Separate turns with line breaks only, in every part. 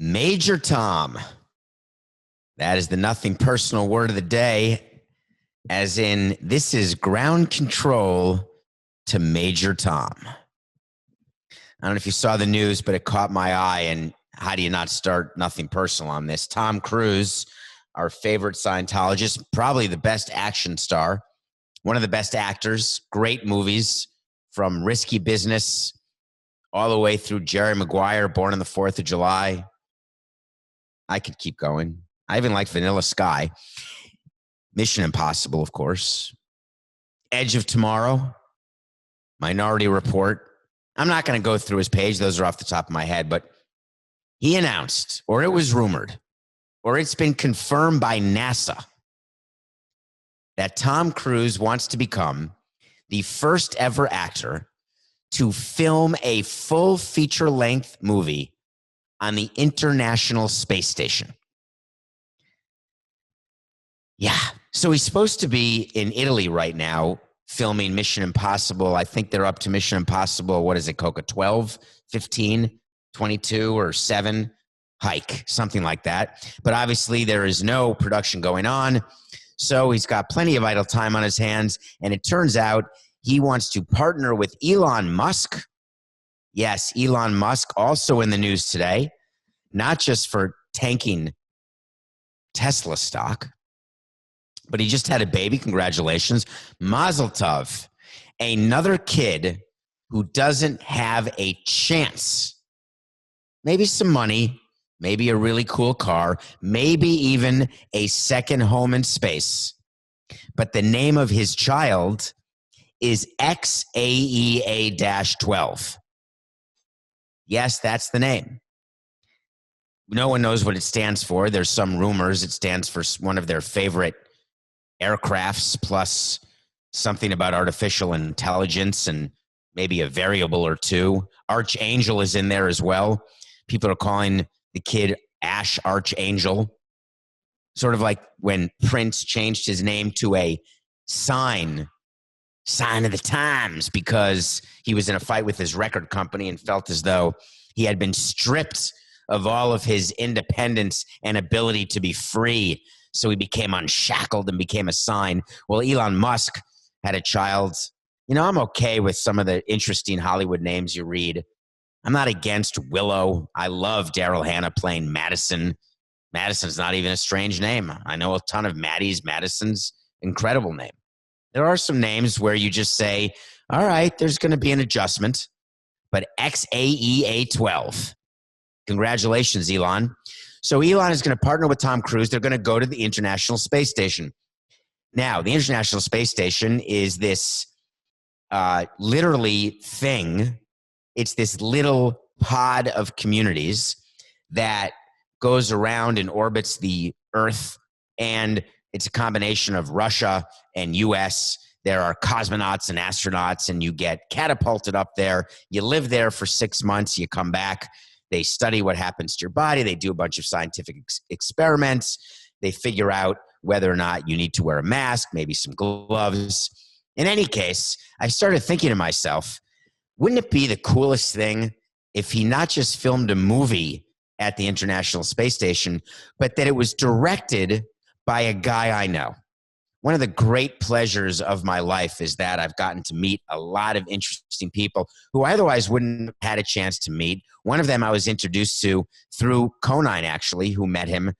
Major Tom. That is the nothing personal word of the day, as in this is ground control to Major Tom. I don't know if you saw the news, but it caught my eye, and how do you not start nothing personal on this? Tom Cruise, our favorite Scientologist, probably the best action star, one of the best actors, great movies, from Risky Business all the way through Jerry Maguire, Born on the 4th of July. I could keep going. I even like Vanilla Sky. Mission Impossible, of course. Edge of Tomorrow. Minority Report. I'm not going to go through his page. Those are off the top of my head. But he announced, or it was rumored, or it's been confirmed by NASA, that Tom Cruise wants to become the first ever actor to film a full feature-length movie on the International Space Station. Yeah. So he's supposed to be in Italy right now filming Mission Impossible. I think they're up to Mission Impossible. What is it, Coca? 12, 15, 22, or 7? Hike, something like that. But obviously there is no production going on. So he's got plenty of idle time on his hands. And it turns out he wants to partner with Elon Musk. Yes, Elon Musk, also in the news today, not just for tanking Tesla stock, but he just had a baby. Congratulations. Mazel tov. Another kid who doesn't have a chance. Maybe some money, maybe a really cool car, maybe even a second home in space. But the name of his child is XAEA-12. Yes, that's the name. No one knows what it stands for. There's some rumors it stands for one of their favorite aircrafts, plus something about artificial intelligence and maybe a variable or two. Archangel is in there as well. People are calling the kid Ash Archangel, sort of like when Prince changed his name to a sign of the times, because he was in a fight with his record company and felt as though he had been stripped of all of his independence and ability to be free. So he became unshackled and became a sign. Well, Elon Musk had a child. You know, I'm okay with some of the interesting Hollywood names you read. I'm not against Willow. I love Daryl Hannah playing Madison. Madison's not even a strange name. I know a ton of Maddies. Madison's incredible name. There are some names where you just say, all right, there's going to be an adjustment. But XAEA-12. Congratulations, Elon. So Elon is going to partner with Tom Cruise. They're going to go to the International Space Station. Now, the International Space Station is this literally thing. It's this little pod of communities that goes around and orbits the Earth, and it's a combination of Russia and U.S. There are cosmonauts and astronauts, and you get catapulted up there. You live there for 6 months. You come back. They study what happens to your body. They do a bunch of scientific experiments. They figure out whether or not you need to wear a mask, maybe some gloves. In any case, I started thinking to myself, wouldn't it be the coolest thing if he not just filmed a movie at the International Space Station, but that it was directed by a guy I know? One of the great pleasures of my life is that I've gotten to meet a lot of interesting people who I otherwise wouldn't have had a chance to meet. One of them I was introduced to through Conine, actually, who met him.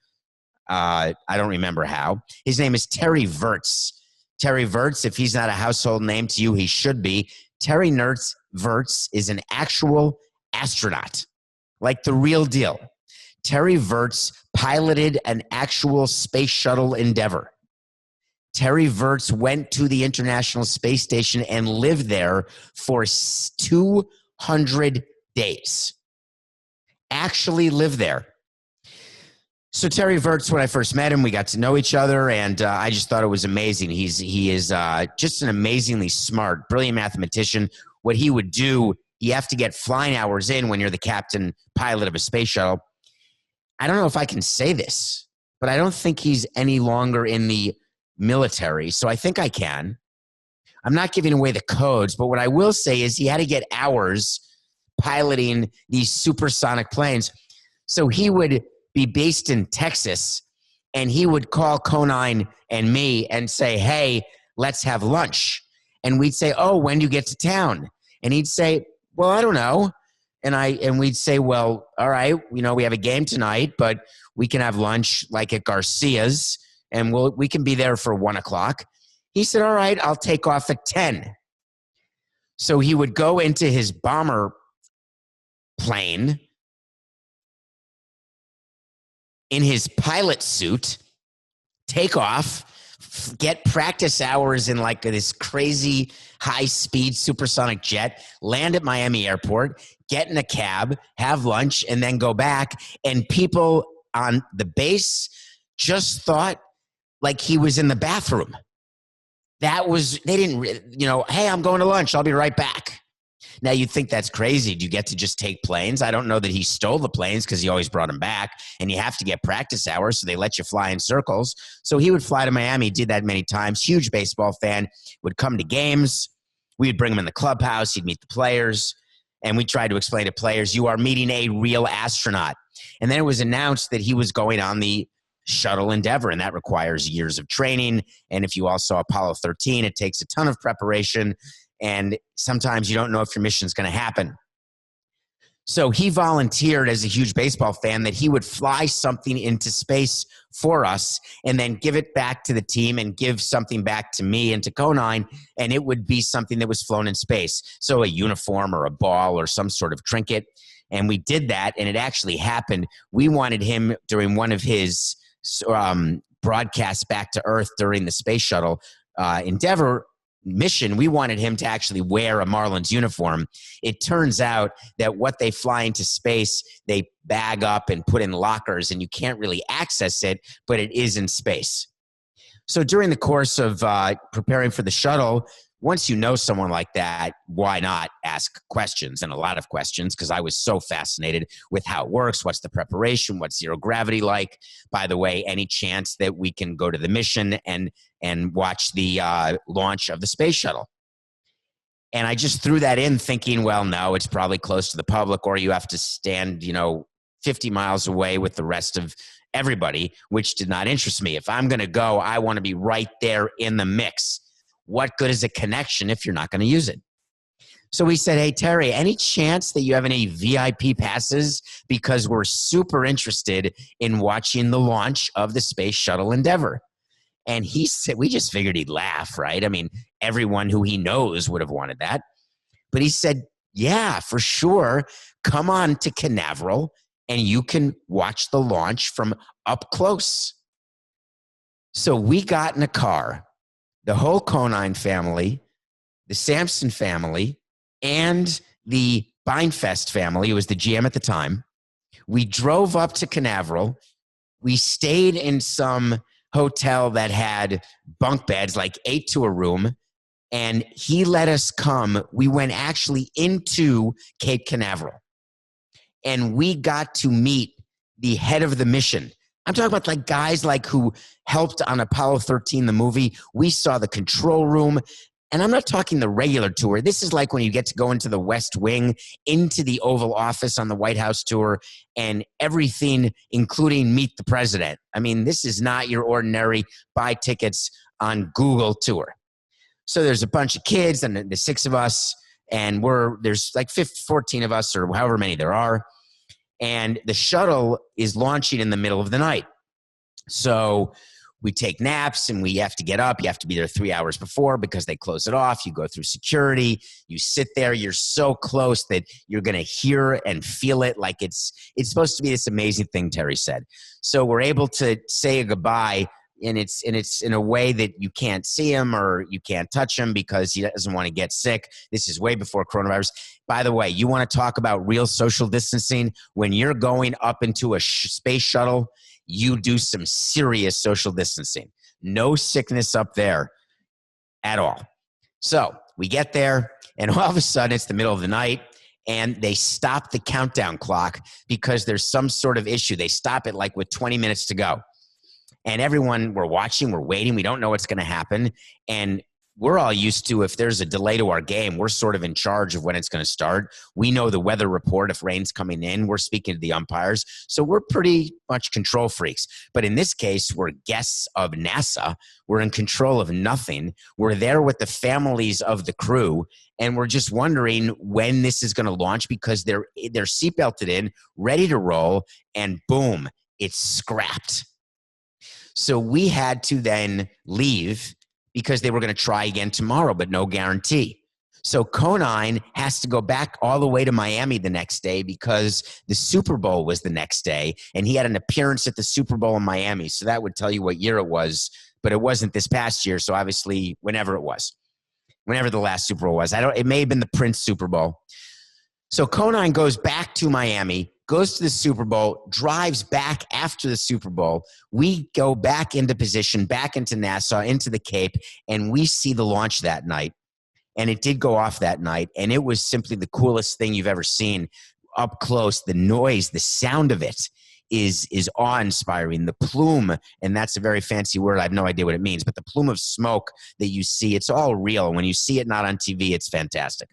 I don't remember how. His name is Terry Virts. Terry Virts, if he's not a household name to you, he should be. Terry Virts is an actual astronaut, like the real deal. Terry Virts piloted an actual space shuttle Endeavour. Terry Virts went to the International Space Station and lived there for 200 days. Actually lived there. So Terry Virts, when I first met him, we got to know each other, and I just thought it was amazing. He is just an amazingly smart, brilliant mathematician. What he would do, you have to get flying hours in when you're the captain pilot of a space shuttle. I don't know if I can say this, but I don't think he's any longer in the military, so I think I can. I'm not giving away the codes, but what I will say is he had to get hours piloting these supersonic planes. So he would be based in Texas, and he would call Conine and me and say, hey, let's have lunch. And we'd say, oh, when do you get to town? And he'd say, well, I don't know. And we'd say, well, all right, we have a game tonight, but we can have lunch like at Garcia's, and we can be there for 1:00. He said, all right, I'll take off at 10. So he would go into his bomber plane in his pilot suit, take off, get practice hours in like this crazy high-speed supersonic jet, land at Miami Airport, get in a cab, have lunch, and then go back. And people on the base just thought like he was in the bathroom. They didn't, hey, I'm going to lunch. I'll be right back. Now, you'd think that's crazy. Do you get to just take planes? I don't know that he stole the planes because he always brought them back, and you have to get practice hours, so they let you fly in circles. So he would fly to Miami, did that many times. Huge baseball fan, would come to games. We would bring him in the clubhouse. He'd meet the players, and we tried to explain to players, you are meeting a real astronaut. And then it was announced that he was going on the shuttle Endeavor, and that requires years of training. And if you all saw Apollo 13, it takes a ton of preparation, and sometimes you don't know if your mission's going to happen. So he volunteered as a huge baseball fan that he would fly something into space for us and then give it back to the team and give something back to me and to Conine, and it would be something that was flown in space. So a uniform or a ball or some sort of trinket. And we did that, and it actually happened. We wanted him during one of his broadcasts back to Earth during the space shuttle Endeavor mission, we wanted him to actually wear a Marlins uniform. It turns out that what they fly into space, they bag up and put in lockers, and you can't really access it, but it is in space. So during the course of preparing for the shuttle, once you know someone like that, why not ask questions, and a lot of questions, because I was so fascinated with how it works. What's the preparation? What's zero gravity like? By the way, any chance that we can go to the mission and watch the launch of the space shuttle? And I just threw that in thinking, well, no, it's probably close to the public, or you have to stand, 50 miles away with the rest of everybody, which did not interest me. If I'm going to go, I want to be right there in the mix. What good is a connection if you're not going to use it? So we said, hey, Terry, any chance that you have any VIP passes? Because we're super interested in watching the launch of the Space Shuttle Endeavor. And he said, we just figured he'd laugh, right? I mean, everyone who he knows would have wanted that. But he said, yeah, for sure. Come on to Canaveral and you can watch the launch from up close. So we got in a car, the whole Conine family, the Samson family, and the Beinfest family, who was the GM at the time. We drove up to Canaveral. We stayed in some hotel that had bunk beds, like 8 to a room, and he let us come. We went actually into Cape Canaveral, and we got to meet the head of the mission. I'm talking about like guys like who helped on Apollo 13, the movie. We saw the control room. And I'm not talking the regular tour. This is like when you get to go into the West Wing, into the Oval Office on the White House tour, and everything, including meet the president. I mean, this is not your ordinary buy tickets on Google tour. So there's a bunch of kids, and the 6 of us, and there's like 14 of us, or however many there are. And the shuttle is launching in the middle of the night. So we take naps and we have to get up. You have to be there 3 hours before because they close it off. You go through security. You sit there. You're so close that you're going to hear and feel it like it's supposed to be this amazing thing, Terry said. So we're able to say a goodbye, and it's in a way that you can't see him or you can't touch him because he doesn't want to get sick. This is way before coronavirus. By the way, you want to talk about real social distancing? When you're going up into a space shuttle, you do some serious social distancing. No sickness up there at all. So we get there, and all of a sudden it's the middle of the night, and they stop the countdown clock because there's some sort of issue. They stop it like with 20 minutes to go. And everyone, we're watching, we're waiting. We don't know what's going to happen. And we're all used to, if there's a delay to our game, we're sort of in charge of when it's going to start. We know the weather report. If rain's coming in, we're speaking to the umpires. So we're pretty much control freaks. But in this case, we're guests of NASA. We're in control of nothing. We're there with the families of the crew. And we're just wondering when this is going to launch, because they're seatbelted in, ready to roll, and boom, it's scrapped. So we had to then leave because they were going to try again tomorrow, but no guarantee. So Conine has to go back all the way to Miami the next day because the Super Bowl was the next day, and he had an appearance at the Super Bowl in Miami. So that would tell you what year it was, but it wasn't this past year. So obviously, whenever it was, whenever the last Super Bowl was, it may have been the Prince Super Bowl. So Conine goes back to Miami, goes to the Super Bowl, drives back after the Super Bowl. We go back into position, back into Nassau, into the Cape, and we see the launch that night. And it did go off that night, and it was simply the coolest thing you've ever seen. Up close, the noise, the sound of it is awe-inspiring. The plume, and that's a very fancy word, I have no idea what it means, but the plume of smoke that you see, it's all real. When you see it not on TV, it's fantastic.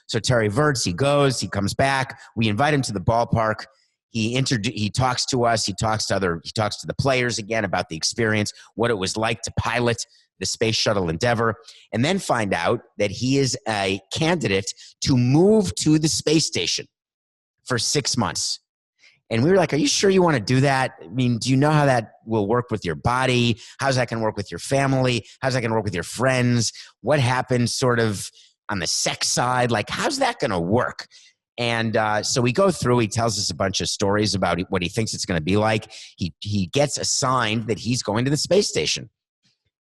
So Terry Virts, he goes, he comes back. We invite him to the ballpark. He talks to us. He talks to the players again about the experience, what it was like to pilot the Space Shuttle Endeavour, and then find out that he is a candidate to move to the space station for 6 months. And we were like, are you sure you want to do that? I mean, do you know how that will work with your body? How's that going to work with your family? How's that going to work with your friends? What happens sort of on the sex side? Like, how's that going to work? And so we go through, he tells us a bunch of stories about what he thinks it's going to be like. He gets assigned that he's going to the space station.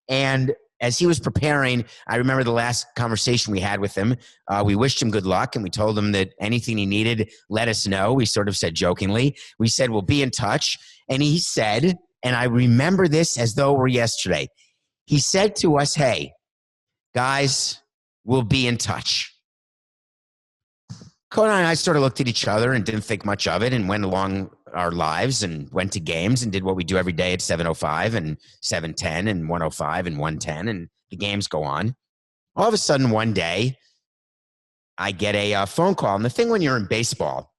And as he was preparing, I remember the last conversation we had with him. We wished him good luck, and we told him that anything he needed, let us know. We sort of said jokingly, we said, we'll be in touch. And he said, and I remember this as though it were yesterday, he said to us, hey, guys, we'll be in touch. Conan and I sort of looked at each other and didn't think much of it and went along our lives and went to games and did what we do every day at 7:05 and 7:10 and 1:05 and 1:10, and the games go on. All of a sudden one day, I get a phone call. And the thing when you're in baseball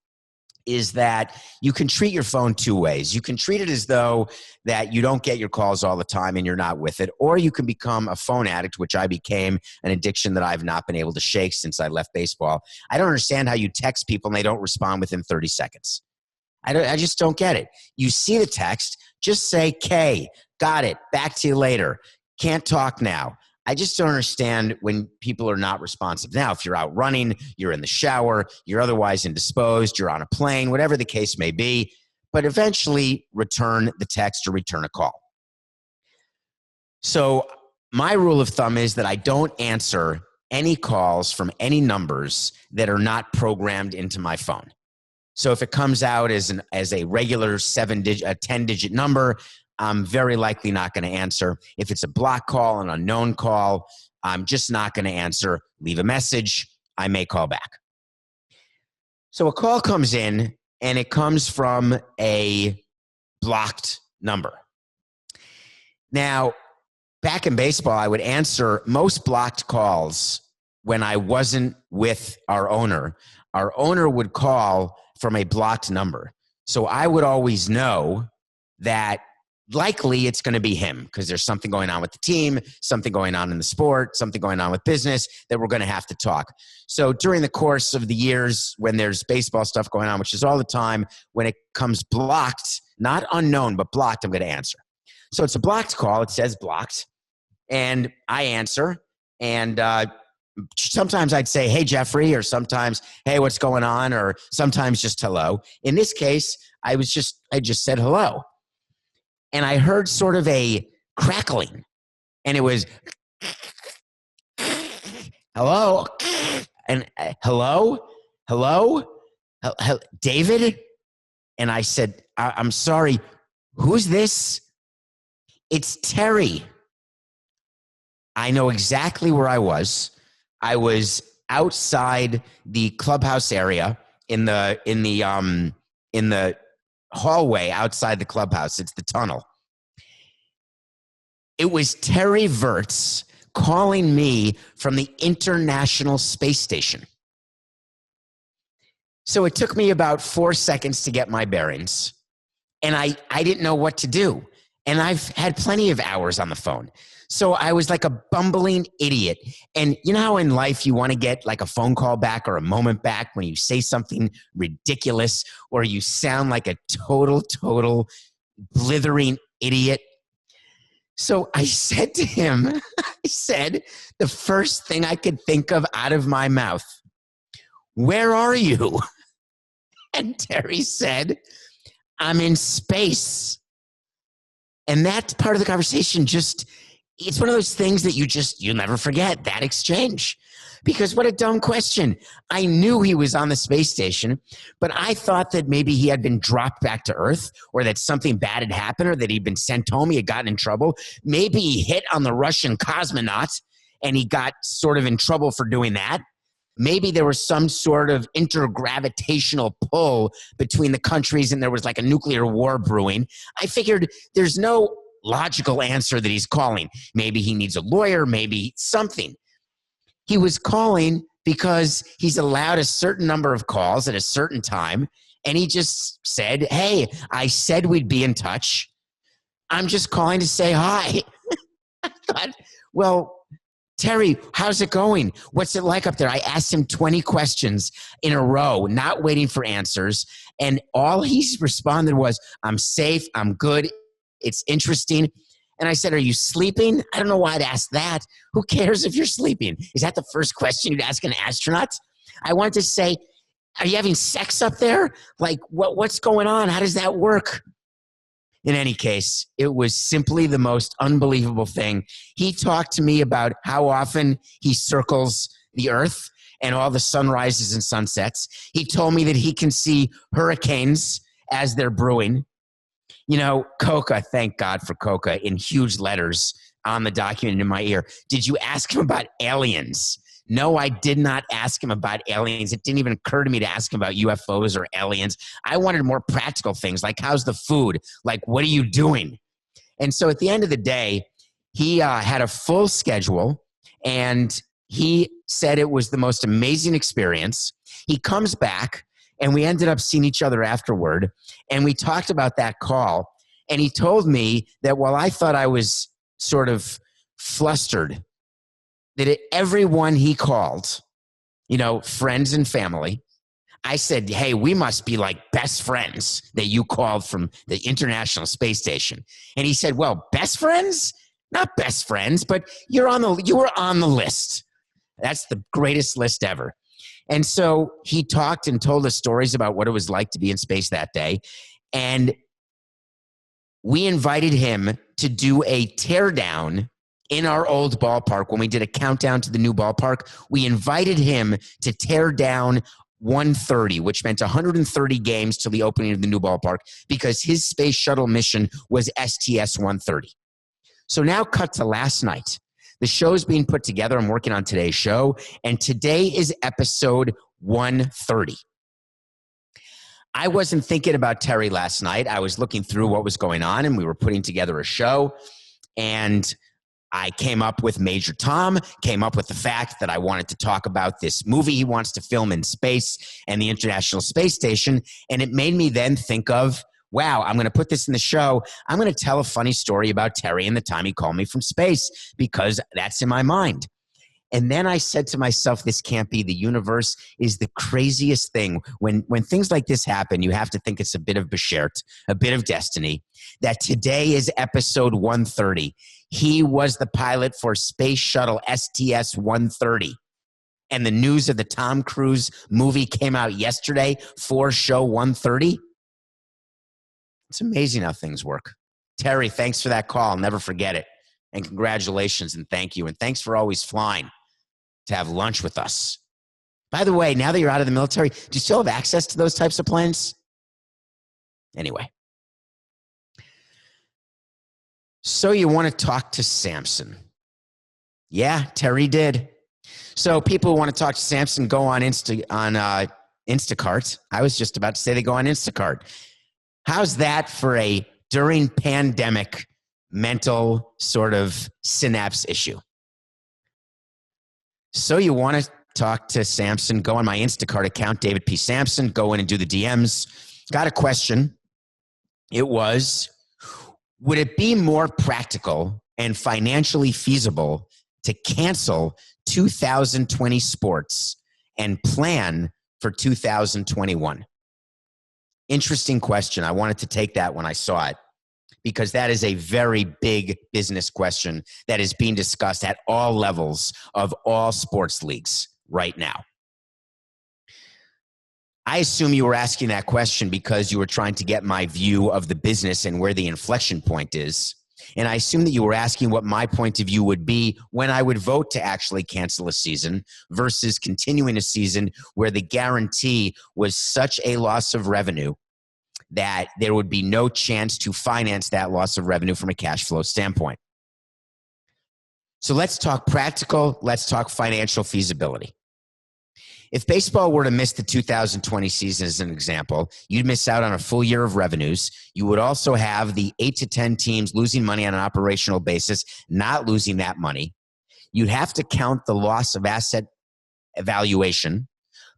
is that you can treat your phone two ways. You can treat it as though that you don't get your calls all the time and you're not with it, or you can become a phone addict, which I became, an addiction that I've not been able to shake since I left baseball. I don't understand how you text people and they don't respond within 30 seconds. I just don't get it. You see the text, just say, K, got it, back to you later, can't talk now. I just don't understand when people are not responsive. Now, if you're out running, you're in the shower, you're otherwise indisposed, you're on a plane, whatever the case may be, but eventually return the text or return a call. So my rule of thumb is that I don't answer any calls from any numbers that are not programmed into my phone. So if it comes out as a regular 10-digit number, I'm very likely not going to answer. If it's a block call, an unknown call, I'm just not going to answer. Leave a message. I may call back. So a call comes in, and it comes from a blocked number. Now, back in baseball, I would answer most blocked calls when I wasn't with our owner. Our owner would call from a blocked number. So I would always know that likely it's going to be him because there's something going on with the team, something going on in the sport, something going on with business that we're going to have to talk. So during the course of the years when there's baseball stuff going on, which is all the time, when it comes blocked, not unknown, but blocked, I'm going to answer. So it's a blocked call. It says blocked. And I answer. And sometimes I'd say, hey, Jeffrey, or sometimes, hey, what's going on? Or sometimes just hello. In this case, I just said hello. And I heard sort of a crackling. And it was, hello? And hello? David? And I said, I'm sorry, who's this? It's Terry. I know exactly where I was. I was outside the clubhouse area in the hallway outside the clubhouse. It's the tunnel. It was Terry Virts calling me from the International Space Station. So it took me about 4 seconds to get my bearings, and I didn't know what to do. And I've had plenty of hours on the phone. So I was like a bumbling idiot. And you know how in life you want to get like a phone call back or a moment back when you say something ridiculous or you sound like a total blithering idiot? So I said to him, I said the first thing I could think of out of my mouth, "Where are you?" And Terry said, "I'm in space." And that part of the conversation it's one of those things that you'll never forget, that exchange. Because what a dumb question. I knew he was on the space station, but I thought that maybe he had been dropped back to Earth or that something bad had happened or that he'd been sent home, he had gotten in trouble. Maybe he hit on the Russian cosmonaut and he got sort of in trouble for doing that. Maybe there was some sort of intergravitational pull between the countries and there was like a nuclear war brewing. I figured there's no logical answer that he's calling. Maybe he needs a lawyer, maybe something. He was calling because he's allowed a certain number of calls at a certain time, and he just said, "Hey, I said we'd be in touch. I'm just calling to say hi." I thought, well, Terry, how's it going? What's it like up there? I asked him 20 questions in a row, not waiting for answers. And all he responded was, "I'm safe. I'm good. It's interesting." And I said, "Are you sleeping?" I don't know why I'd ask that. Who cares if you're sleeping? Is that the first question you'd ask an astronaut? I wanted to say, "Are you having sex up there? Like, what's going on? How does that work?" In any case, it was simply the most unbelievable thing. He talked to me about how often he circles the Earth and all the sunrises and sunsets. He told me that he can see hurricanes as they're brewing. You know, Coca, thank God for Coca, in huge letters on the document in my ear. "Did you ask him about aliens?" No, I did not ask him about aliens. It didn't even occur to me to ask him about UFOs or aliens. I wanted more practical things like, how's the food? Like, what are you doing? And so at the end of the day, he had a full schedule, and he said it was the most amazing experience. He comes back, and we ended up seeing each other afterward, and we talked about that call, and he told me that while I thought I was sort of flustered, that everyone he called, you know, friends and family, I said, "Hey, we must be like best friends that you called from the International Space Station." And he said, "Well, best friends? Not best friends, but you were on the list. That's the greatest list ever." And so he talked and told us stories about what it was like to be in space that day. And we invited him to do a teardown in our old ballpark. When we did a countdown to the new ballpark, we invited him to tear down 130, which meant 130 games till the opening of the new ballpark, because his space shuttle mission was STS-130. So now cut to last night. The show's being put together. I'm working on today's show, and today is episode 130. I wasn't thinking about Terry last night. I was looking through what was going on, and we were putting together a show, and I came up with Major Tom, came up with the fact that I wanted to talk about this movie he wants to film in space and the International Space Station, and it made me then think of, wow, I'm going to put this in the show. I'm going to tell a funny story about Terry and the time he called me from space, because that's in my mind. And then I said to myself, this can't be. The universe is the craziest thing. When things like this happen, you have to think it's a bit of beshert, a bit of destiny, that today is episode 130. He was the pilot for Space Shuttle STS-130. And the news of the Tom Cruise movie came out yesterday for show 130. It's amazing how things work. Terry, thanks for that call. I'll never forget it. And congratulations and thank you. And thanks for always flying to have lunch with us. By the way, now that you're out of the military, do you still have access to those types of planes? Anyway. So you want to talk to Samson. Yeah, Terry did. So people who want to talk to Samson go on Instacart. I was just about to say they go on Instacart. How's that for a during pandemic mental sort of synapse issue? So you want to talk to Samson, go on my Instacart account, David P. Samson, go in and do the DMs. Got a question. It was, would it be more practical and financially feasible to cancel 2020 sports and plan for 2021? Interesting question. I wanted to take that when I saw it, because that is a very big business question that is being discussed at all levels of all sports leagues right now. I assume you were asking that question because you were trying to get my view of the business and where the inflection point is. And I assume that you were asking what my point of view would be when I would vote to actually cancel a season versus continuing a season where the guarantee was such a loss of revenue that there would be no chance to finance that loss of revenue from a cash flow standpoint. So let's talk practical. Let's talk financial feasibility. If baseball were to miss the 2020 season as an example, you'd miss out on a full year of revenues. You would also have the 8 to 10 teams losing money on an operational basis, not losing that money. You'd have to count the loss of asset evaluation,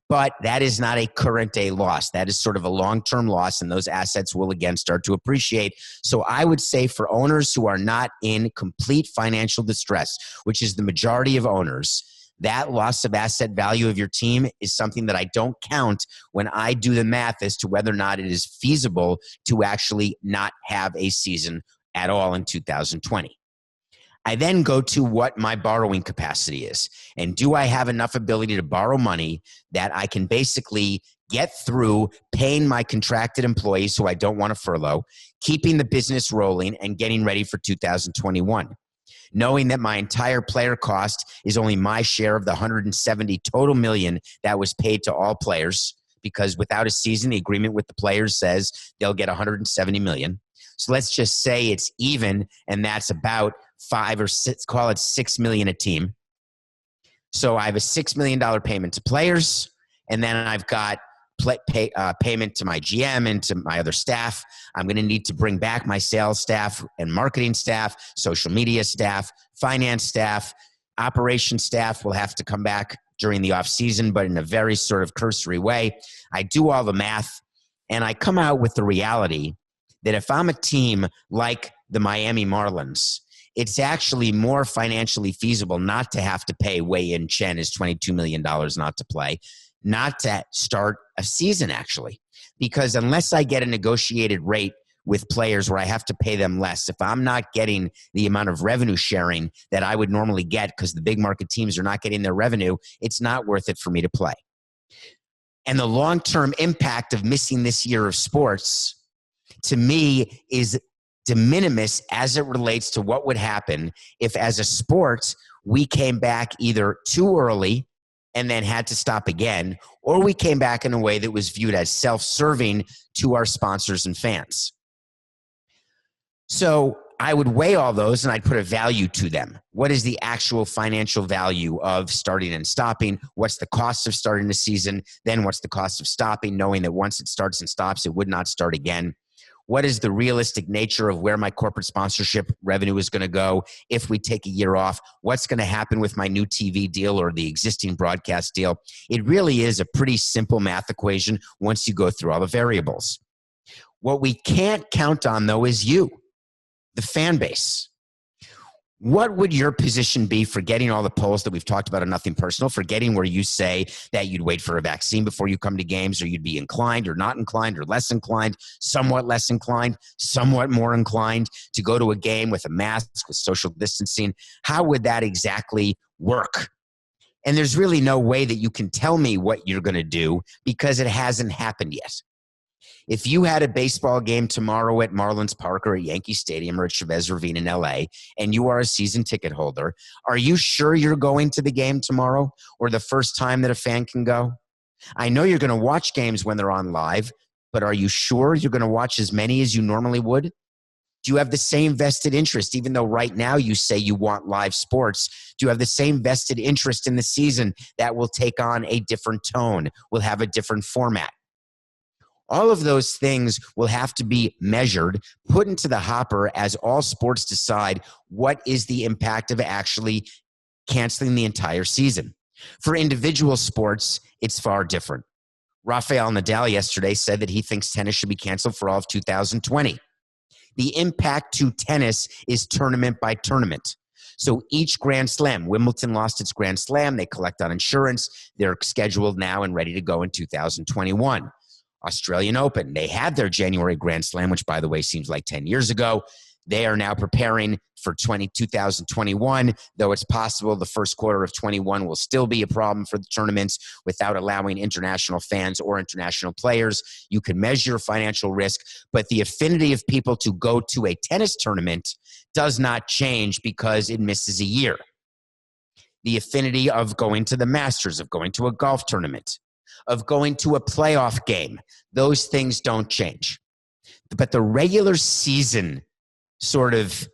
but that is not a current day loss. That is sort of a long-term loss, and those assets will again start to appreciate. So I would say for owners who are not in complete financial distress, which is the majority of owners, that loss of asset value of your team is something that I don't count when I do the math as to whether or not it is feasible to actually not have a season at all in 2020. I then go to what my borrowing capacity is. And do I have enough ability to borrow money that I can basically get through paying my contracted employees who I don't want to furlough, keeping the business rolling, and getting ready for 2021? Knowing that my entire player cost is only my share of the 170 total million that was paid to all players, because without a season, the agreement with the players says they'll get 170 million. So let's just say it's even, and that's about 5 or 6, call it 6 million a team. So I have a $6 million payment to players, and then I've got payment to my GM and to my other staff. I'm going to need to bring back my sales staff and marketing staff, social media staff, finance staff, operations staff will have to come back during the off season, but in a very sort of cursory way. I do all the math, and I come out with the reality that if I'm a team like the Miami Marlins, it's actually more financially feasible not to have to pay Wei-In Chen his $22 million not to play, not to start a season actually. Because unless I get a negotiated rate with players where I have to pay them less, if I'm not getting the amount of revenue sharing that I would normally get because the big market teams are not getting their revenue, it's not worth it for me to play. And the long-term impact of missing this year of sports, to me, is de minimis as it relates to what would happen if, as a sport, we came back either too early and then had to stop again, or we came back in a way that was viewed as self-serving to our sponsors and fans. So I would weigh all those and I'd put a value to them. What is the actual financial value of starting and stopping? What's the cost of starting the season? Then what's the cost of stopping, knowing that once it starts and stops, it would not start again? What is the realistic nature of where my corporate sponsorship revenue is going to go if we take a year off? What's going to happen with my new TV deal or the existing broadcast deal? It really is a pretty simple math equation once you go through all the variables. What we can't count on, though, is you, the fan base. What would your position be for getting all the polls that we've talked about on Nothing Personal, for getting where you say that you'd wait for a vaccine before you come to games, or you'd be inclined or not inclined or less inclined, somewhat less inclined, somewhat more inclined to go to a game with a mask, with social distancing? How would that exactly work? And there's really no way that you can tell me what you're going to do because it hasn't happened yet. If you had a baseball game tomorrow at Marlins Park or at Yankee Stadium or at Chavez Ravine in LA, and you are a season ticket holder, are you sure you're going to the game tomorrow, or the first time that a fan can go? I know you're going to watch games when they're on live, but are you sure you're going to watch as many as you normally would? Do you have the same vested interest, even though right now you say you want live sports? Do you have the same vested interest in the season that will take on a different tone, will have a different format? All of those things will have to be measured, put into the hopper as all sports decide what is the impact of actually canceling the entire season. For individual sports, it's far different. Rafael Nadal yesterday said that he thinks tennis should be canceled for all of 2020. The impact to tennis is tournament by tournament. So each Grand Slam, Wimbledon lost its Grand Slam. They collect on insurance. They're scheduled now and ready to go in 2021. Australian Open, they had their January Grand Slam, which, by the way, seems like 10 years ago. They are now preparing for 2021, though it's possible the first quarter of 21 will still be a problem for the tournaments without allowing international fans or international players. You can measure financial risk, but the affinity of people to go to a tennis tournament does not change because it misses a year. The affinity of going to the Masters, of going to a golf tournament, of going to a playoff game, those things don't change. But the regular season sort of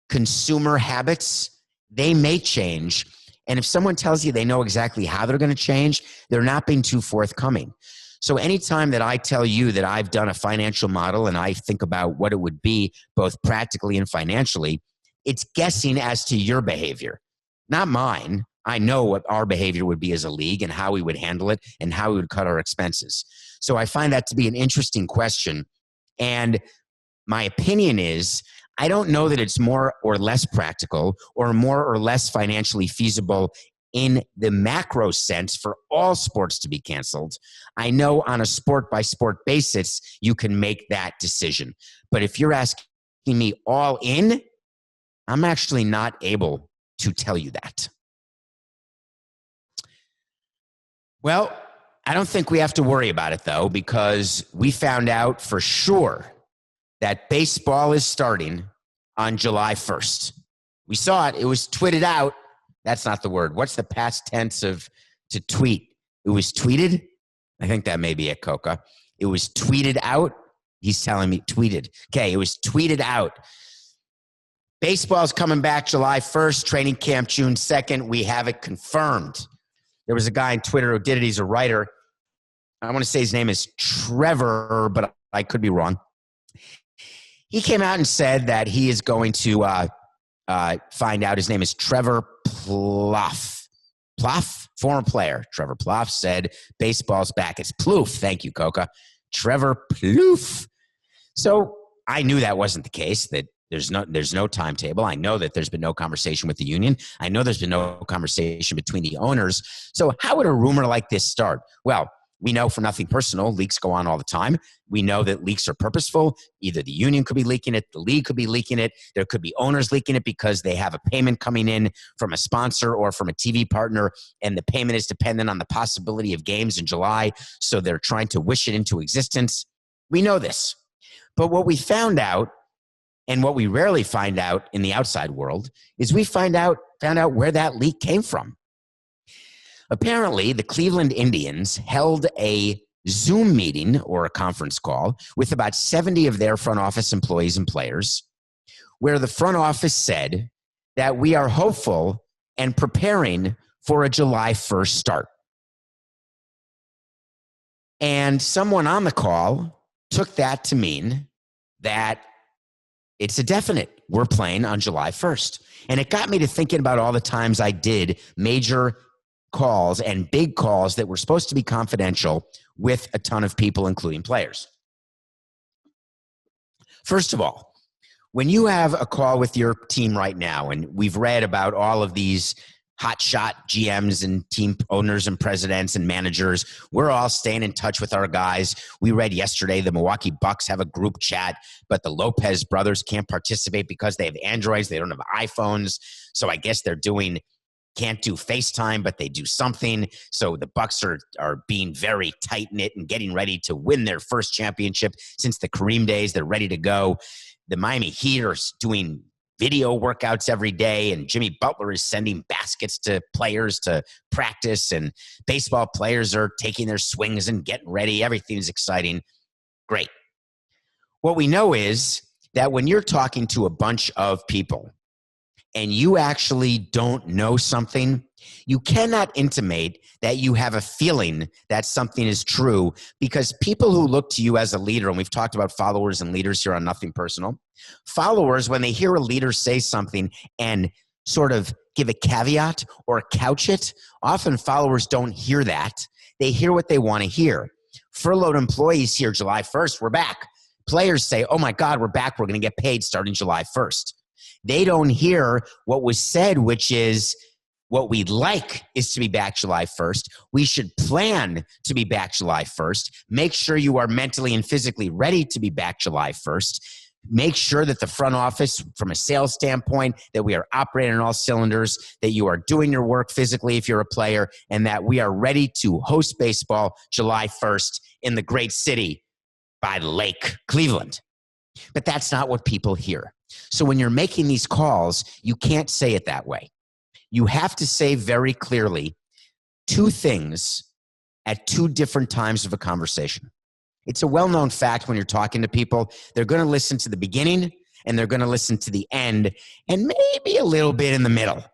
consumer habits, they may change. And if someone tells you they know exactly how they're going to change, they're not being too forthcoming. So anytime that I tell you that I've done a financial model and I think about what it would be both practically and financially, it's guessing as to your behavior, not mine. I know what our behavior would be as a league and how we would handle it and how we would cut our expenses. So I find that to be an interesting question. And my opinion is, I don't know that it's more or less practical or more or less financially feasible in the macro sense for all sports to be canceled. I know on a sport by sport basis, you can make that decision. But if you're asking me all in, I'm actually not able to tell you that. Well, I don't think we have to worry about it, though, because we found out for sure that baseball is starting on July 1st. We saw it. It was tweeted out. That's not the word. What's the past tense of to tweet? It was tweeted? I think that may be it, Coca. It was tweeted out. He's telling me tweeted. Okay, it was tweeted out. Baseball's coming back July 1st, training camp June 2nd. We have it confirmed. There was a guy on Twitter who did it. He's a writer. I want to say his name is Trevor, but I could be wrong. He came out and said that he is going to find out. His name is Trevor Plouffe. Plouffe, former player. Trevor Plouffe said baseball's back. It's Plouffe. Thank you, Coca. Trevor Plouffe. So I knew that wasn't the case, that there's no timetable. I know that there's been no conversation with the union. I know there's been no conversation between the owners. So how would a rumor like this start? Well, we know from nothing personal, leaks go on all the time. We know that leaks are purposeful. Either the union could be leaking it, the league could be leaking it, there could be owners leaking it because they have a payment coming in from a sponsor or from a TV partner, and the payment is dependent on the possibility of games in July, so they're trying to wish it into existence. We know this. But what we found out, and what we rarely find out in the outside world, is we found out where that leak came from. Apparently, the Cleveland Indians held a Zoom meeting or a conference call with about 70 of their front office employees and players, where the front office said that we are hopeful and preparing for a July 1st start. And someone on the call took that to mean that it's a definite. We're playing on July 1st. And it got me to thinking about all the times I did major calls and big calls that were supposed to be confidential with a ton of people, including players. First of all, when you have a call with your team right now, and we've read about all of these hotshot GMs and team owners and presidents and managers, we're all staying in touch with our guys. We read yesterday the Milwaukee Bucks have a group chat, but the Lopez brothers can't participate because they have Androids. They don't have iPhones. So I guess can't do FaceTime, but they do something. So the Bucks are being very tight-knit and getting ready to win their first championship since the Kareem days. They're ready to go. The Miami Heat are doing video workouts every day, and Jimmy Butler is sending baskets to players to practice, and baseball players are taking their swings and getting ready. Everything's exciting. Great. What we know is that when you're talking to a bunch of people and you actually don't know something, you cannot intimate that you have a feeling that something is true, because people who look to you as a leader, and we've talked about followers and leaders here on Nothing Personal, followers, when they hear a leader say something and sort of give a caveat or couch it, often followers don't hear that. They hear what they want to hear. Furloughed employees hear July 1st, we're back. Players say, oh my God, we're back. We're going to get paid starting July 1st. They don't hear what was said, which is what we'd like is to be back July 1st. We should plan to be back July 1st. Make sure you are mentally and physically ready to be back July 1st. Make sure that the front office, from a sales standpoint, that we are operating on all cylinders, that you are doing your work physically if you're a player, and that we are ready to host baseball July 1st in the great city by the lake, Cleveland. But that's not what people hear. So when you're making these calls, you can't say it that way. You have to say very clearly two things at two different times of a conversation. It's a well-known fact when you're talking to people, they're going to listen to the beginning and they're going to listen to the end and maybe a little bit in the middle.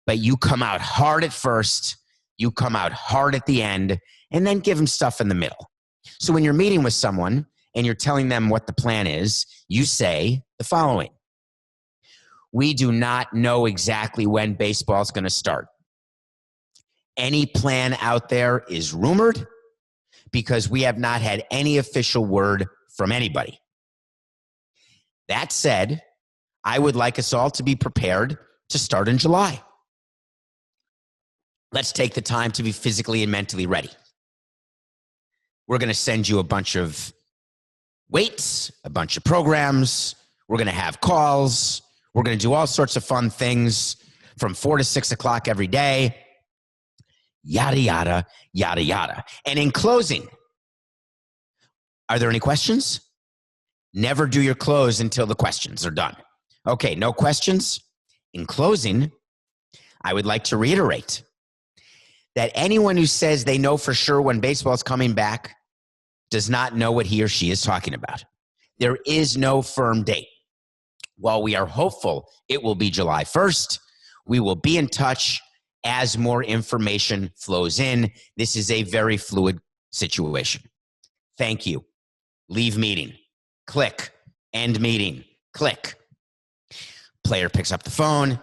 But you come out hard at first, you come out hard at the end, and then give them stuff in the middle. So when you're meeting with someone and you're telling them what the plan is, you say the following. We do not know exactly when baseball is going to start. Any plan out there is rumored because we have not had any official word from anybody. That said, I would like us all to be prepared to start in July. Let's take the time to be physically and mentally ready. We're going to send you a bunch of weights, a bunch of programs. We're going to have calls. We're going to do all sorts of fun things from 4 to 6 o'clock every day. Yada, yada, yada, yada. And in closing, are there any questions? Never do your close until the questions are done. Okay, no questions? In closing, I would like to reiterate that anyone who says they know for sure when baseball is coming back does not know what he or she is talking about. There is no firm date. While we are hopeful it will be July 1st, we will be in touch as more information flows in. This is a very fluid situation. Thank you. Leave meeting. Click. End meeting. Click. Player picks up the phone,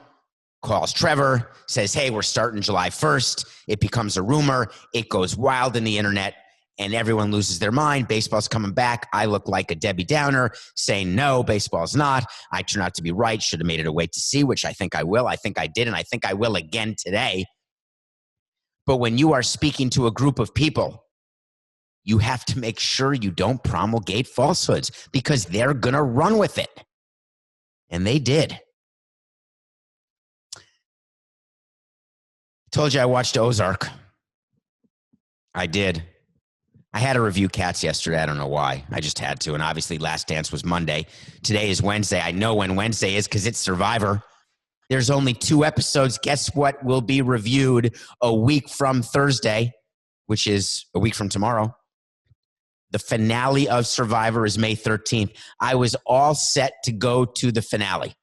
calls Trevor, says, hey, we're starting July 1st. It becomes a rumor. It goes wild in the internet, and everyone loses their mind. Baseball's coming back. I look like a Debbie Downer saying, no, baseball's not. I turn out to be right. Should have made it a wait to see, which I think I will. I think I did, and I think I will again today. But when you are speaking to a group of people, you have to make sure you don't promulgate falsehoods because they're going to run with it. And they did. I told you I watched Ozark. I did. I had to review Cats yesterday. I don't know why. I just had to. And obviously Last Dance was Monday. Today is Wednesday. I know when Wednesday is because it's Survivor. There's only 2 episodes. Guess what will be reviewed a week from Thursday, which is a week from tomorrow. The finale of Survivor is May 13th. I was all set to go to the finale.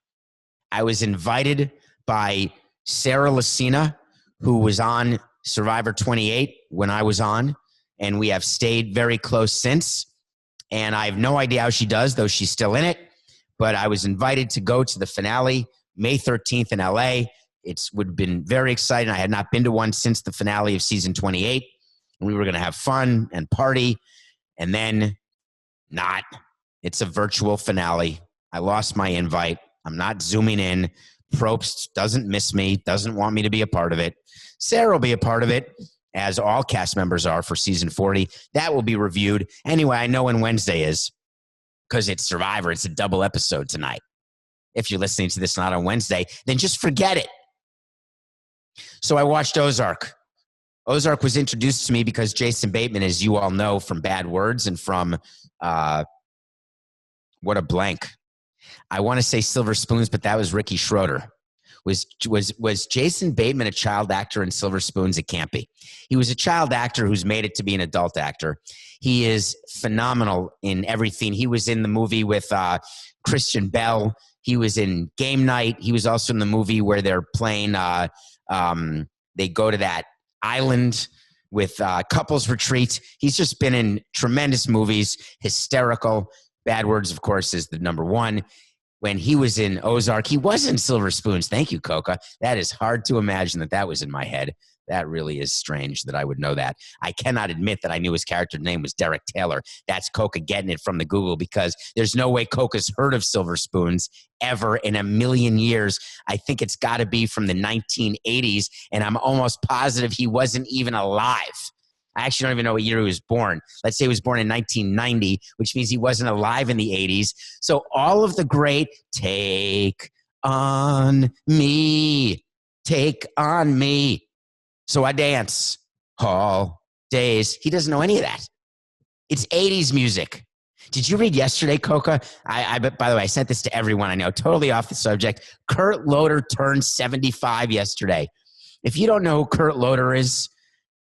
I was invited by Sarah Lucina, who was on Survivor 28 when I was on, and we have stayed very close since. And I have no idea how she does, though she's still in it. But I was invited to go to the finale May 13th in LA. It would have been very exciting. I had not been to one since the finale of season 28. And we were going to have fun and party. And then not. It's a virtual finale. I lost my invite. I'm not zooming in. Probst doesn't miss me, doesn't want me to be a part of it. Sarah will be a part of it, as all cast members are for season 40. That will be reviewed. Anyway, I know when Wednesday is because it's Survivor. It's a double episode tonight. If you're listening to this not on Wednesday, then just forget it. So I watched Ozark. Ozark was introduced to me because Jason Bateman, as you all know from Bad Words and from what a blank. I want to say Silver Spoons, but that was Ricky Schroeder. Was Jason Bateman a child actor in Silver Spoons? It can't be. He was a child actor who's made it to be an adult actor. He is phenomenal in everything. He was in the movie with Christian Bell. He was in Game Night. He was also in the movie where they're playing, they go to that island with couples retreat. He's just been in tremendous movies, hysterical. Bad Words, of course, is the number one. when he was in Ozark. He was in Silver Spoons. Thank you, Coca. That is hard to imagine that was in my head. That really is strange that I would know that. I cannot admit that I knew his character's name was Derek Taylor. That's Coca getting it from the Google, because there's no way Coca's heard of Silver Spoons ever in a million years. I think it's got to be from the 1980s, and I'm almost positive he wasn't even alive. I actually don't even know what year he was born. Let's say he was born in 1990, which means he wasn't alive in the 80s. So all of the great Take on Me, Take on Me. So I dance all days. He doesn't know any of that. It's 80s music. Did you read yesterday, Coca? By the way, I sent this to everyone I know, totally off the subject. Kurt Loder turned 75 yesterday. If you don't know who Kurt Loder is,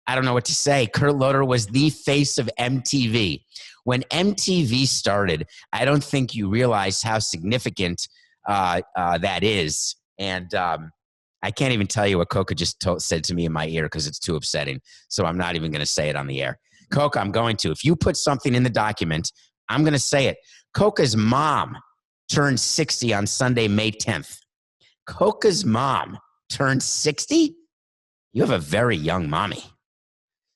I don't know what to say. Kurt Loder was the face of MTV. When MTV started, I don't think you realize how significant that is. And I can't even tell you what Coca just said to me in my ear because it's too upsetting. So I'm not even going to say it on the air. Coca, I'm going to. If you put something in the document, I'm going to say it. Coca's mom turned 60 on Sunday, May 10th. Coca's mom turned 60? You have a very young mommy.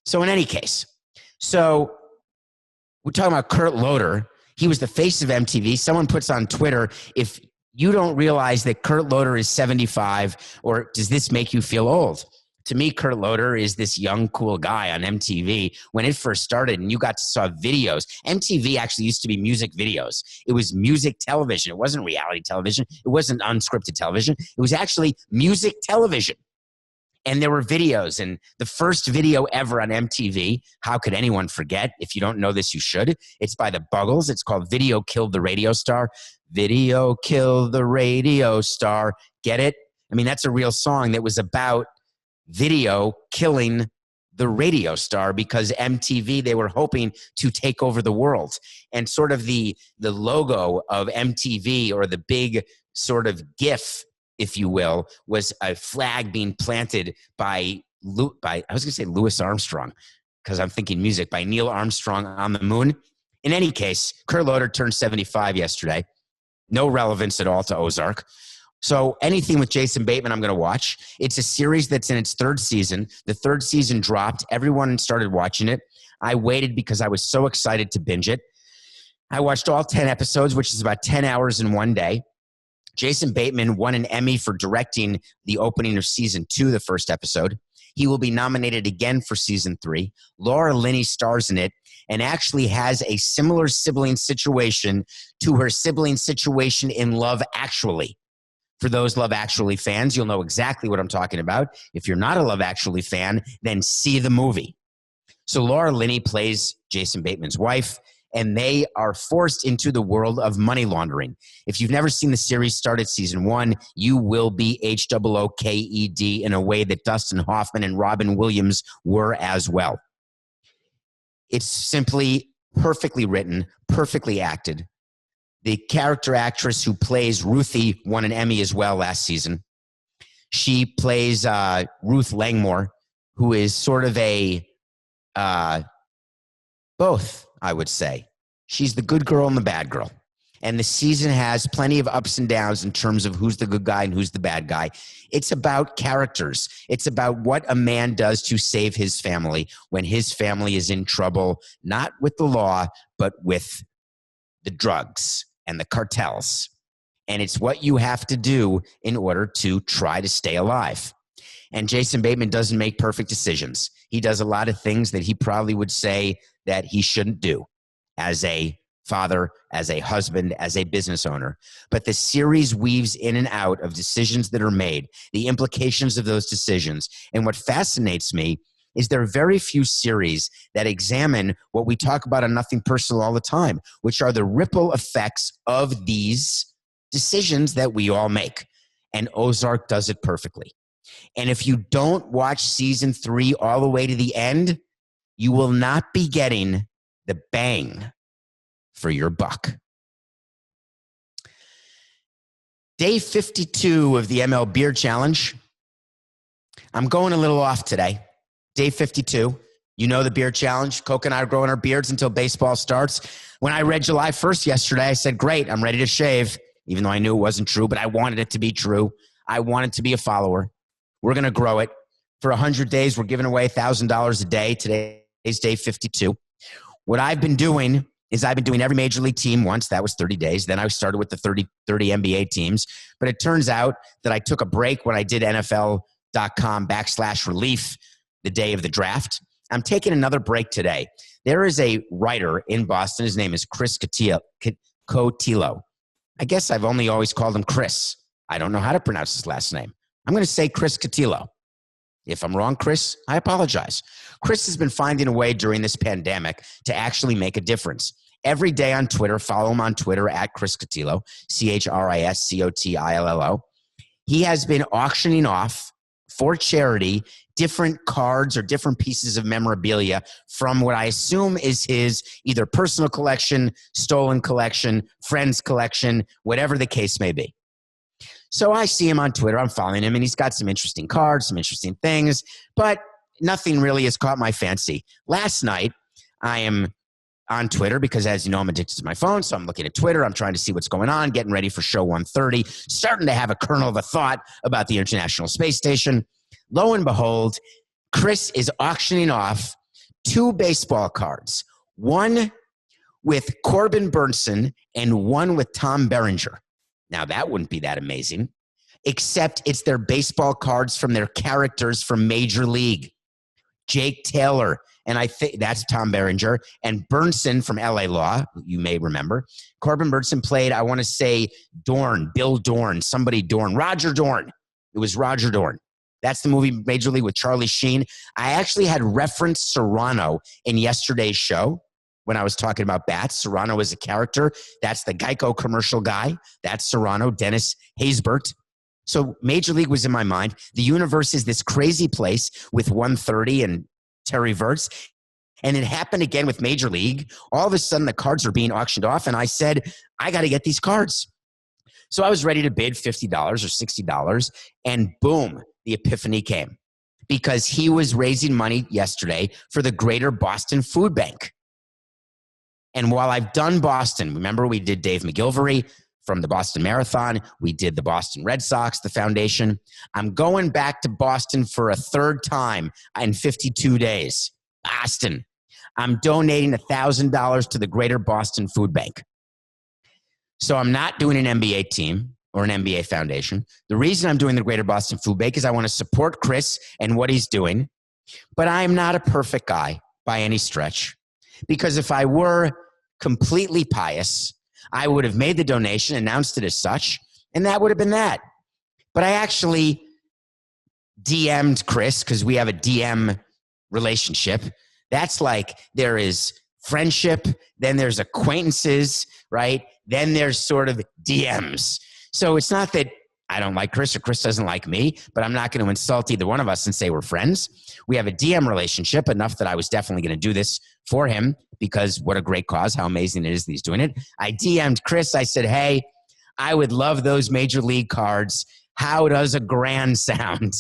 So in any case, so we're talking about Kurt Loder. He was the face of MTV. Someone puts on Twitter, if you don't realize that Kurt Loder is 75, or does this make you feel old? To me, Kurt Loder is this young, cool guy on MTV. When it first started and you got to saw videos, MTV actually used to be music videos. It was music television. It wasn't reality television. It wasn't unscripted television. It was actually music television. And there were videos, and the first video ever on MTV, how could anyone forget? If you don't know this, you should. It's by the Buggles. It's called Video Killed the Radio Star. Video Killed the Radio Star. Get it? I mean, that's a real song that was about video killing the radio star, because MTV, they were hoping to take over the world. And sort of the logo of MTV, or the big sort of GIF, if you will, was a flag being planted by I was going to say Louis Armstrong, because I'm thinking music, by Neil Armstrong on the moon. In any case, Kurt Loder turned 75 yesterday. No relevance at all to Ozark. So anything with Jason Bateman, I'm going to watch. It's a series that's in its third season. The third season dropped. Everyone started watching it. I waited because I was so excited to binge it. I watched all 10 episodes, which is about 10 hours in one day. Jason Bateman won an Emmy for directing the opening of season 2, the first episode. He will be nominated again for season 3. Laura Linney stars in it and actually has a similar sibling situation to her sibling situation in Love Actually. For those Love Actually fans, you'll know exactly what I'm talking about. If you're not a Love Actually fan, then see the movie. So Laura Linney plays Jason Bateman's wife, and they are forced into the world of money laundering. If you've never seen the series start at season 1, you will be HOOKED in a way that Dustin Hoffman and Robin Williams were as well. It's simply perfectly written, perfectly acted. The character actress who plays Ruthie won an Emmy as well last season. She plays Ruth Langmore, who is sort of a both, I would say. She's the good girl and the bad girl. And the season has plenty of ups and downs in terms of who's the good guy and who's the bad guy. It's about characters. It's about what a man does to save his family when his family is in trouble, not with the law, but with the drugs and the cartels. And it's what you have to do in order to try to stay alive. And Jason Bateman doesn't make perfect decisions. He does a lot of things that he probably would say that he shouldn't do as a father, as a husband, as a business owner. But the series weaves in and out of decisions that are made, the implications of those decisions. And what fascinates me is there are very few series that examine what we talk about on Nothing Personal all the time, which are the ripple effects of these decisions that we all make. And Ozark does it perfectly. And if you don't watch season 3 all the way to the end, you will not be getting the bang for your buck. Day 52 of the MLBeard Challenge. I'm going a little off today. Day 52. You know the beard challenge. Coke and I are growing our beards until baseball starts. When I read July 1st yesterday, I said, great, I'm ready to shave. even though I knew it wasn't true, but I wanted it to be true. I wanted to be a follower. We're going to grow it. For 100 days, we're giving away $1,000 a day. Today's day 52. What I've been doing is I've been doing every major league team once. That was 30 days. Then I started with the 30 NBA teams. But it turns out that I took a break when I did NFL.com/relief the day of the draft. I'm taking another break today. There is a writer in Boston. His name is Chris Cotillo. I guess I've only always called him Chris. I don't know how to pronounce his last name. I'm going to say Chris Cotillo. If I'm wrong, Chris, I apologize. Chris has been finding a way during this pandemic to actually make a difference. Every day on Twitter, follow him on Twitter at Chris Cotillo, ChrisCotillo. He has been auctioning off for charity different cards or different pieces of memorabilia from what I assume is his either personal collection, stolen collection, friends collection, whatever the case may be. So I see him on Twitter. I'm following him, and he's got some interesting cards, some interesting things, but nothing really has caught my fancy. Last night, I am on Twitter because, as you know, I'm addicted to my phone, so I'm looking at Twitter. I'm trying to see what's going on, getting ready for show 130, starting to have a kernel of a thought about the International Space Station. Lo and behold, Chris is auctioning off 2 baseball cards, one with Corbin Burnson and one with Tom Berenger. Now, that wouldn't be that amazing, except it's their baseball cards from their characters from Major League. Jake Taylor, and I think that's Tom Berenger, and Burnson from LA Law, you may remember. Corbin Burnson played, I want to say, Dorn, Bill Dorn, somebody Dorn, Roger Dorn. It was Roger Dorn. That's the movie Major League with Charlie Sheen. I actually had referenced Serrano in yesterday's show. When I was talking about bats, Serrano is a character. That's the Geico commercial guy. That's Serrano, Dennis Haysbert. So Major League was in my mind. The universe is this crazy place with 130 and Terry Virts. And it happened again with Major League. All of a sudden, the cards are being auctioned off. And I said, I got to get these cards. So I was ready to bid $50 or $60. And boom, the epiphany came. Because he was raising money yesterday for the Greater Boston Food Bank. And while I've done Boston, remember we did Dave McGilvery from the Boston Marathon. We did the Boston Red Sox, the foundation. I'm going back to Boston for a third time in 52 days. Boston. I'm donating $1,000 to the Greater Boston Food Bank. So I'm not doing an NBA team or an NBA foundation. The reason I'm doing the Greater Boston Food Bank is I want to support Chris and what he's doing. But I'm not a perfect guy by any stretch. Because if I were completely pious, I would have made the donation, announced it as such, and that would have been that. But I actually DM'd Chris because we have a DM relationship. That's like there is friendship, then there's acquaintances, right? Then there's sort of DMs. So it's not that I don't like Chris or Chris doesn't like me, but I'm not going to insult either one of us and say we're friends. We have a DM relationship enough that I was definitely going to do this for him because what a great cause, how amazing it is that he's doing it. I DM'd Chris. I said, hey, I would love those Major League cards. How does a grand sound?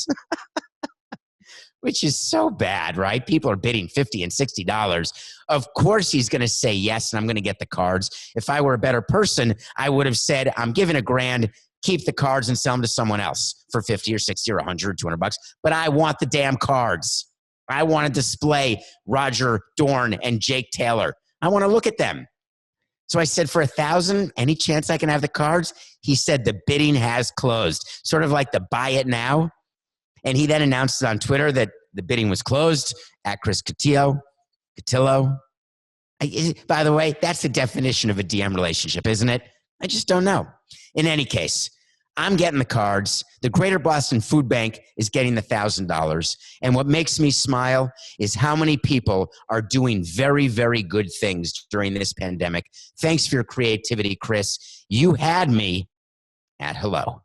Which is so bad, right? People are bidding $50 and $60. Of course he's going to say yes, and I'm going to get the cards. If I were a better person, I would have said, I'm giving $1,000, keep the cards and sell them to someone else for 50 or 60 or 100, $200. But I want the damn cards. I want to display Roger Dorn and Jake Taylor. I want to look at them. So I said, for $1,000, any chance I can have the cards? He said, the bidding has closed. Sort of like the buy it now. And he then announced it on Twitter that the bidding was closed at Chris Cotillo. By the way, that's the definition of a DM relationship, isn't it? I just don't know. In any case, I'm getting the cards. The Greater Boston Food Bank is getting the $1,000. And what makes me smile is how many people are doing very, very good things during this pandemic. Thanks for your creativity, Chris. You had me at hello.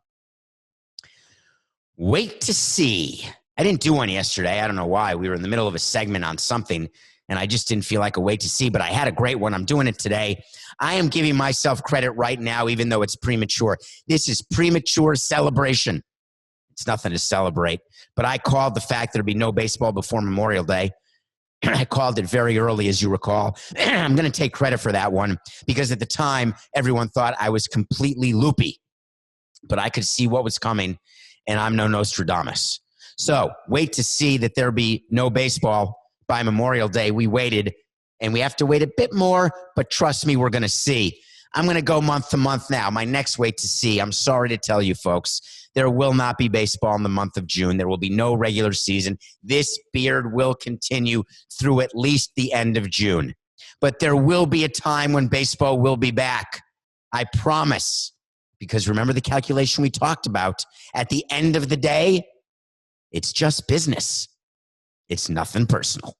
Wait to see. I didn't do one yesterday. I don't know why. We were in the middle of a segment on something, and I just didn't feel like a wait to see, but I had a great one. I'm doing it today. I am giving myself credit right now, even though it's premature. This is premature celebration. It's nothing to celebrate, but I called the fact that there'd be no baseball before Memorial Day. I called it very early, as you recall. I'm going to take credit for that one because at the time, everyone thought I was completely loopy, but I could see what was coming, and I'm no Nostradamus. So wait to see that there be no baseball by Memorial Day. We waited, and we have to wait a bit more, but trust me, we're going to see. I'm going to go month to month now. My next wait to see, I'm sorry to tell you folks, there will not be baseball in the month of June. There will be no regular season. This beard will continue through at least the end of June. But there will be a time when baseball will be back. I promise. Because remember the calculation we talked about? At the end of the day, it's just business. It's nothing personal.